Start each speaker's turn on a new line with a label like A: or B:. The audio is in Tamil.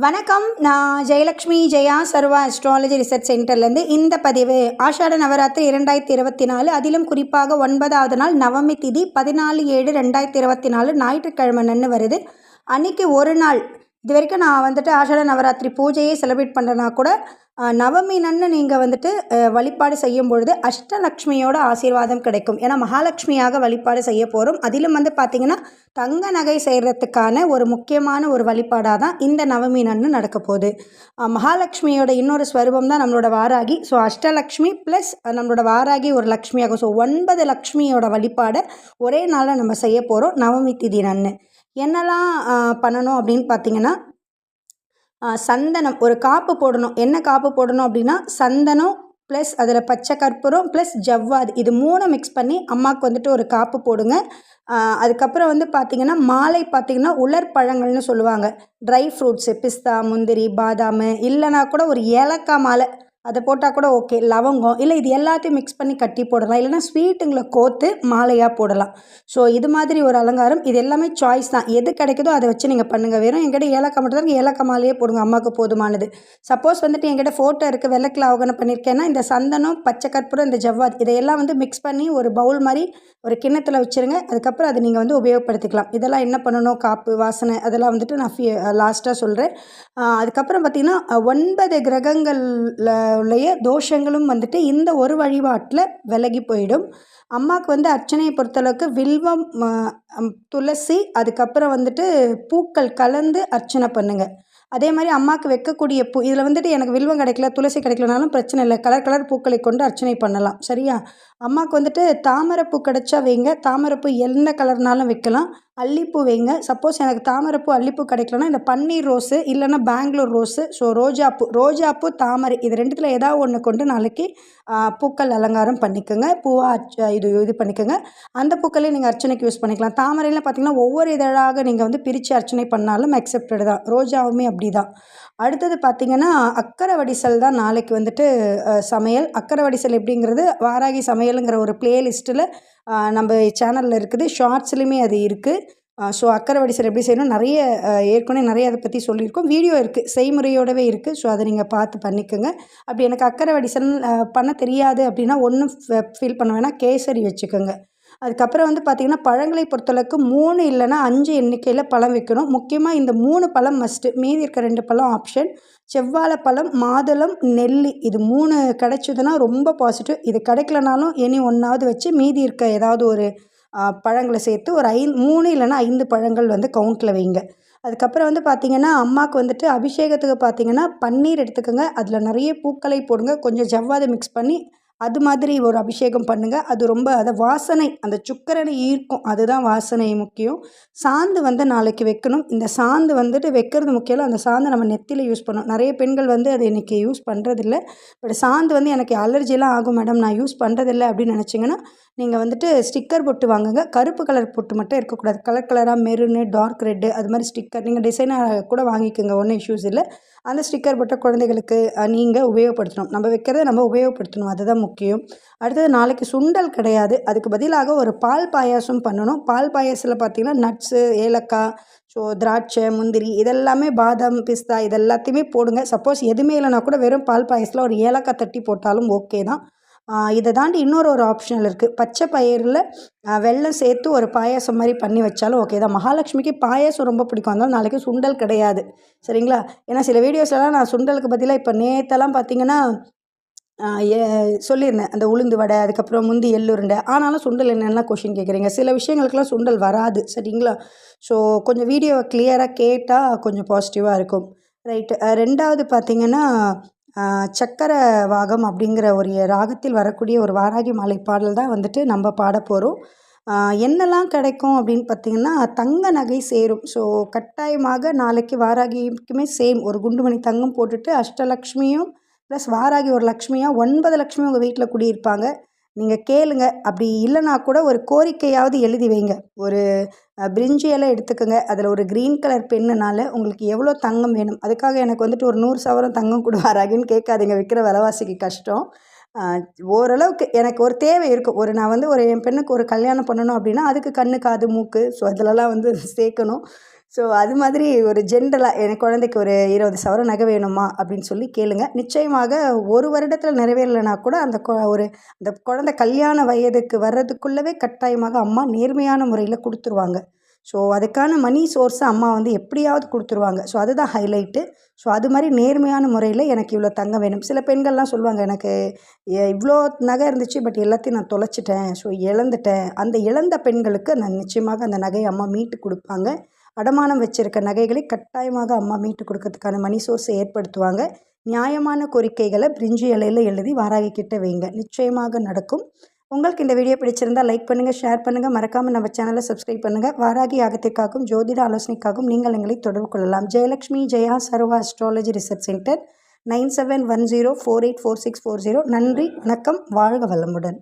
A: வணக்கம். நான் ஜெயலக்ஷ்மி ஜெயா சர்வா அஸ்ட்ராலஜி ரிசர்ச் சென்டர்லேருந்து இந்த பதிவு ஆஷாட நவராத்திரி 2024, அதிலும் குறிப்பாக 9வது நாள் நவமி திதி 14/7/2024 ஞாயிற்றுக்கிழமை நன்னு வருது. அன்றைக்கி ஒரு நாள் இது வரைக்கும் நான் வந்துட்டு ஆஷாட நவராத்திரி பூஜையை செலிப்ரேட் பண்ணுறனா கூட நவமி நன்னு நீங்கள் வந்துட்டு வழிபாடு செய்யும் பொழுது அஷ்டலக்ஷ்மியோட ஆசீர்வாதம் கிடைக்கும். ஏன்னா மகாலட்சுமியாக வழிபாடு செய்ய போகிறோம். அதிலும் வந்து பார்த்திங்கன்னா தங்க நகை செய்கிறதுக்கான ஒரு முக்கியமான ஒரு வழிபாடாக தான் இந்த நவமி நன்னு நடக்க போகுது. மகாலட்சுமியோட இன்னொரு ஸ்வரூபம் தான் நம்மளோட வாராகி. ஸோ அஷ்டலக்ஷ்மி ப்ளஸ் நம்மளோட வாராகி ஒரு லக்ஷ்மியாகும். ஸோ 9 லக்ஷ்மியோட வழிபாடை ஒரே நாளில் நம்ம செய்ய போகிறோம் நவமி திதி நன்னு. என்னெல்லாம் பண்ணணும் அப்படின்னு பார்த்திங்கன்னா, சந்தனம் ஒரு காப்பு போடணும். என்ன காப்பு போடணும் அப்படின்னா, சந்தனம் ப்ளஸ் அதில் பச்சை கற்பூரம் ப்ளஸ் ஜவ்வாது இது 3 மிக்ஸ் பண்ணி அம்மாவுக்கு வந்துட்டு ஒரு காப்பு போடுங்க. அதுக்கப்புறம் வந்து பார்த்திங்கன்னா மாலை பார்த்திங்கன்னா உலர் பழங்கள்னு சொல்லுவாங்க. ட்ரை ஃப்ரூட்ஸு பிஸ்தா முந்திரி பாதாம் இல்லைனா கூட ஒரு ஏலக்காய் மாலை அதை போட்டால் கூட ஓகே. லவங்கம் இல்லை இது எல்லாத்தையும் மிக்ஸ் பண்ணி கட்டி போடலாம். இல்லைனா ஸ்வீட்டுங்களை கோத்து மாலையாக போடலாம். ஸோ இது மாதிரி ஒரு அலங்காரம். இது எல்லாமே சாய்ஸ் தான். எது கிடைக்குதோ அதை வச்சு நீங்கள் பண்ணுங்கள். வெறும் என்கிட்ட ஏலக்காய் மட்டும் தான் ஏலக்காய் மாலையே போடுங்க, அம்மாவுக்கு போதுமானது. சப்போஸ் வந்துட்டு என்கிட்ட ஃபோட்டோ இருக்குது வெள்ளைக்கில் அவகனம் பண்ணியிருக்கேன்னா இந்த சந்தனம் பச்சை கற்பூரம் இந்த ஜவ்வாது இதையெல்லாம் வந்து மிக்ஸ் பண்ணி ஒரு பவுல் மாதிரி ஒரு கிண்ணத்தில் வச்சுருங்க. அதுக்கப்புறம் அதை நீங்கள் வந்து உபயோகப்படுத்திக்கலாம். இதெல்லாம் என்ன பண்ணணும், காப்பு வாசனை அதெல்லாம் வந்துட்டு நான் லாஸ்ட்டாக சொல்கிறேன். அதுக்கப்புறம் பார்த்திங்கன்னா 9 கிரகங்களில் உடைய தோஷங்களும் வந்துட்டு இந்த ஒரு வழிபாட்டில் விலகி போயிடும். அம்மாவுக்கு வந்து அர்ச்சனையை பொறுத்தளவுக்கு வில்வம் துளசி அதுக்கப்புறம் வந்துட்டு பூக்கள் கலந்து அர்ச்சனை பண்ணுங்கள். அதே மாதிரி அம்மாவுக்கு வைக்கக்கூடிய பூ இதில் வந்துட்டு எனக்கு வில்வம் கிடைக்கல துளசி கிடைக்கலனாலும் பிரச்சனை இல்லை. கலர் கலர் பூக்களை கொண்டு அர்ச்சனை பண்ணலாம். சரியா? அம்மாவுக்கு வந்துட்டு தாமரைப்பூ கிடைச்சா வைங்க. தாமரைப்பூ எந்த கலர்னாலும் வைக்கலாம். அல்லிப்பூ வைங்க. சப்போஸ் எனக்கு தாமரைப்பூ அல்லிப்பூ கிடைக்கலன்னா இந்த பன்னீர் ரோஸு இல்லைன்னா பெங்களூர் ரோஸு ஸோ ரோஜாப்பூ தாமரை இது ரெண்டுத்தில் ஏதாவது ஒன்று கொண்டு நாளைக்கு பூக்கள் அலங்காரம் பண்ணிக்கோங்க. பூவாக இது பண்ணிக்கோங்க. அந்த பூக்களையும் நீங்கள் அர்ச்சனைக்கு யூஸ் பண்ணிக்கலாம். தாமரையில் பார்த்திங்கன்னா ஒவ்வொரு இதழாக நீங்கள் வந்து பிரித்து அர்ச்சனை பண்ணாலும் அக்செப்டடு தான். ரோஜாவுமே அப்படி தான். அடுத்தது பார்த்திங்கன்னா அக்கரை வடிசல் தான் நாளைக்கு வந்துட்டு சமையல். அக்கரை வடிசல் எப்படிங்கிறது வாராகி சமையலுங்கிற ஒரு பிளேலிஸ்ட்டில் நம்ம சேனலில் இருக்குது. ஷார்ட்ஸ்லையுமே அது இருக்குது. ஸோ அக்கரை வடிசல் எப்படி செய்யணும் நிறைய ஏற்கனவே நிறைய அதை பற்றி சொல்லியிருக்கோம். வீடியோ இருக்குது, செய்முறையோடவே இருக்குது. ஸோ அதை நீங்கள் பார்த்து பண்ணிக்கோங்க. அப்படி எனக்கு அக்கரை வடிசல் பண்ண தெரியாது அப்படின்னா ஒன்றும் ஃபீல் பண்ண வேணாம், கேசரி வச்சுக்கோங்க. அதுக்கப்புறம் வந்து பார்த்திங்கன்னா பழங்களை பொறுத்தளவுக்கு 3 இல்லைனா 5 எண்ணிக்கையில் பழம் வைக்கணும். முக்கியமாக இந்த 3 பழம் மஸ்ட்டு. மீதி இருக்க 2 பழம் ஆப்ஷன். செவ்வாழைப்பழம் மாதுளம் நெல்லி இது 3 கிடைச்சதுன்னா ரொம்ப பாசிட்டிவ். இது கிடைக்கலனாலும் இனி ஒன்றாவது வச்சு மீதி இருக்க ஏதாவது ஒரு பழங்களை சேர்த்து ஒரு 3 இல்லைனா 5 பழங்கள் வந்து கவுண்டில் வைங்க. அதுக்கப்புறம் வந்து பார்த்திங்கன்னா அம்மாவுக்கு வந்துட்டு அபிஷேகத்துக்கு பார்த்திங்கன்னா பன்னீர் எடுத்துக்கோங்க. அதில் நிறைய பூக்களை போடுங்க. கொஞ்சம் ஜவ்வாது மிக்ஸ் பண்ணி அது மாதிரி ஒரு அபிஷேகம் பண்ணுங்கள். அது ரொம்ப அதை வாசனை அந்த சுக்கரனை ஈர்க்கும். அதுதான் வாசனை முக்கியம். சாந்து வந்து நாளைக்கு வைக்கணும். இந்த சாந்து வந்துட்டு வைக்கிறது முக்கியம் இல்லை, அந்த சாந்து நம்ம நெத்தியில் யூஸ் பண்ணணும். நிறைய பெண்கள் வந்து அதை இன்றைக்கி யூஸ் பண்ணுறதில்ல. பட் சாந்து வந்து எனக்கு அலர்ஜிலாம் ஆகும் மேடம் நான் யூஸ் பண்ணுறதில்ல அப்படின்னு நினச்சிங்கன்னா நீங்கள் வந்துட்டு ஸ்டிக்கர் பொட்டு வாங்குங்க. கருப்பு கலர் பொட்டு மட்டும் இருக்கக்கூடாது. கலர் கலராக மெருனு டார்க் ரெட்டு அது மாதிரி ஸ்டிக்கர் நீங்கள் டிசைனாக கூட வாங்கிக்கோங்க, ஒன்றும் இஷ்யூஸ் இல்லை. அந்த ஸ்டிக்கர் போட்ட குழந்தைகளுக்கு நீங்கள் உபயோகப்படுத்தணும். நம்ம வைக்கிறத நம்ம உபயோகப்படுத்தணும், அதுதான் முக்கியம். அடுத்தது நாளைக்கு சுண்டல் கிடையாது. அதுக்கு பதிலாக ஒரு பால் பாயாசம் பண்ணணும். பால் பாயாசத்தில் பார்த்திங்கன்னா நட்ஸு ஏலக்காய் ஸோ திராட்சை முந்திரி இதெல்லாமே பாதாம் பிஸ்தா இது எல்லாத்தையுமே போடுங்க. சப்போஸ் எதுவுமே இல்லைனா கூட வெறும் பால் பாயாசத்தில் ஒரு ஏலக்காய் தட்டி போட்டாலும் ஓகே தான். இதை தாண்டி இன்னொரு ஆப்ஷனல் இருக்குது. பச்சை பயிரில் வெல்லம் சேர்த்து ஒரு பாயாசம் மாதிரி பண்ணி வச்சாலும் ஓகே தான். மகாலட்சுமிக்கு பாயாசம் ரொம்ப பிடிக்கும். அதனால நாளைக்கு சுண்டல் கிடையாது. சரிங்களா? ஏன்னா சில வீடியோஸ்லாம் நான் சுண்டலுக்கு பதிலாக இப்போ நேற்றெல்லாம் பார்த்திங்கன்னா சொல்லியிருந்தேன் அந்த உளுந்து வடை அதுக்கப்புறம் முந்தி எள்ளுருண்டை. ஆனாலும் சுண்டல் என்னென்னலாம் கொஷின் கேட்குறீங்க. சில விஷயங்களுக்கெல்லாம் சுண்டல் வராது. சரிங்களா? ஸோ கொஞ்சம் வீடியோவை கிளியராக கேட்டால் கொஞ்சம் பாசிட்டிவாக இருக்கும். ரைட்டு. 2வது பார்த்திங்கன்னா சக்கர வாகம் அப்படிங்கிற ஒரு ராகத்தில் வரக்கூடிய ஒரு வாராகி மாலை பாடல் தான் வந்துட்டு நம்ம பாட போகிறோம். என்னெல்லாம் கிடைக்கும் அப்படின்னு பார்த்திங்கன்னா தங்க நகை சேரும். ஸோ கட்டாயமாக நாளைக்கு வாராகிக்குமே சேம் ஒரு குண்டுமணி தங்கம் போட்டுட்டு அஷ்டலக்ஷ்மியும் ப்ளஸ் வாராகி ஒரு லக்ஷ்மியாக 9 லக்ஷ்மி உங்கள் வீட்டில் குடியிருப்பாங்க. நீங்கள் கேளுங்க. அப்படி இல்லைனா கூட ஒரு கோரிக்கையாவது எழுதி வைங்க. ஒரு பிரிஞ்சி எல்லாம் எடுத்துக்கோங்க. அதில் ஒரு க்ரீன் கலர் பெண்ணுனால உங்களுக்கு எவ்வளோ தங்கம் வேணும், அதுக்காக எனக்கு வந்துட்டு ஒரு 100 சவரம் தங்கம் கூட வாராகின்னு கேட்காதீங்க. விற்கிற விலைவாசிக்கு கஷ்டம். ஓரளவுக்கு எனக்கு ஒரு தேவை இருக்கும். நான் வந்து என் பெண்ணுக்கு ஒரு கல்யாணம் பண்ணணும் அப்படின்னா அதுக்கு கண்ணு காது மூக்கு ஸோ அதிலலாம் வந்து சேர்க்கணும். ஸோ அது மாதிரி ஒரு ஜென்ரலாக என் குழந்தைக்கு ஒரு 20 சவரம் நகை வேணுமா அப்படின்னு சொல்லி கேளுங்க. நிச்சயமாக ஒரு வருடத்தில் நிறைவேறலைனா கூட அந்த அந்த குழந்தை கல்யாண வயதுக்கு வர்றதுக்குள்ளவே கட்டாயமாக அம்மா நேர்மையான முறையில் கொடுத்துருவாங்க. ஸோ அதுக்கான மணி சோர்ஸை அம்மா வந்து எப்படியாவது கொடுத்துருவாங்க. ஸோ அதுதான் ஹைலைட்டு. ஸோ அது மாதிரி நேர்மையான முறையில் எனக்கு இவ்வளோ தங்கம் வேணும். சில பெண்கள்லாம் சொல்லுவாங்க, எனக்கு இவ்வளோ நகை இருந்துச்சு, பட் எல்லாத்தையும் நான் தொலைச்சிட்டேன், ஸோ இழந்துட்டேன். அந்த இழந்த பெண்களுக்கு நான் நிச்சயமாக அந்த நகையை அம்மா மீட்டு கொடுப்பாங்க. அடமானம் வச்சுருக்க நகைகளை கட்டாயமாக அம்மா மீட்டு கொடுக்கறதுக்கான மணி சோர்ஸை ஏற்படுத்துவாங்க. நியாயமான கோரிக்கைகளை பிரிஞ்சி இலையில் எழுதி வாராகி கிட்ட வைங்க, நிச்சயமாக நடக்கும். உங்களுக்கு இந்த வீடியோ பிடிச்சிருந்தால் லைக் பண்ணுங்கள், ஷேர் பண்ணுங்கள், மறக்காமல் நம்ம சேனலை சப்ஸ்கிரைப் பண்ணுங்கள். வாராகி யாகத்திற்காகவும் ஜோதிட ஆலோசனைக்காகவும் நீங்கள் எங்களை தொடர்பு கொள்ளலாம். ஜெயலக்ஷ்மி ஜெயா சர்வா அஸ்ட்ராலஜி ரிசர்ச் சென்டர் 9710484640. நன்றி, வணக்கம், வாழ்க வளமுடன்.